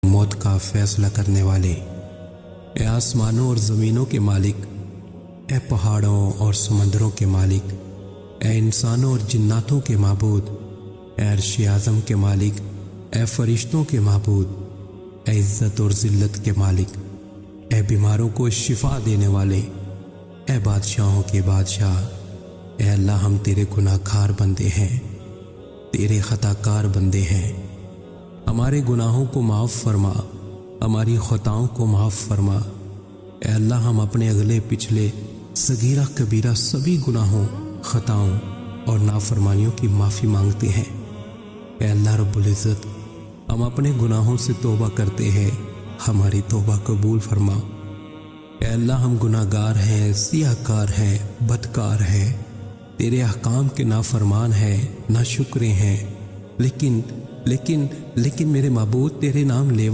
موت کا فیصلہ کرنے والے، اے آسمانوں اور زمینوں کے مالک، اے پہاڑوں اور سمندروں کے مالک، اے انسانوں اور جناتوں کے معبود، اے عرش اعظم کے مالک، اے فرشتوں کے معبود، اے عزت اور ذلت کے مالک، اے بیماروں کو شفا دینے والے، اے بادشاہوں کے بادشاہ، اے اللہ ہم تیرے گناہ گار بندے ہیں، تیرے خطا کار بندے ہیں۔ ہمارے گناہوں کو معاف فرما، ہماری خطاؤں کو معاف فرما۔ اے اللہ ہم اپنے اگلے پچھلے صغیرہ کبیرہ سبھی گناہوں، خطاؤں اور نافرمانیوں کی معافی مانگتے ہیں۔ اے اللہ رب العزت، ہم اپنے گناہوں سے توبہ کرتے ہیں، ہماری توبہ قبول فرما۔ اے اللہ ہم گناہ گار ہیں، سیاہ کار ہیں، بدکار ہیں، تیرے احکام کے نافرمان ہیں، ناشکرے ہیں، لیکن میرے معبود تیرے نام لیوا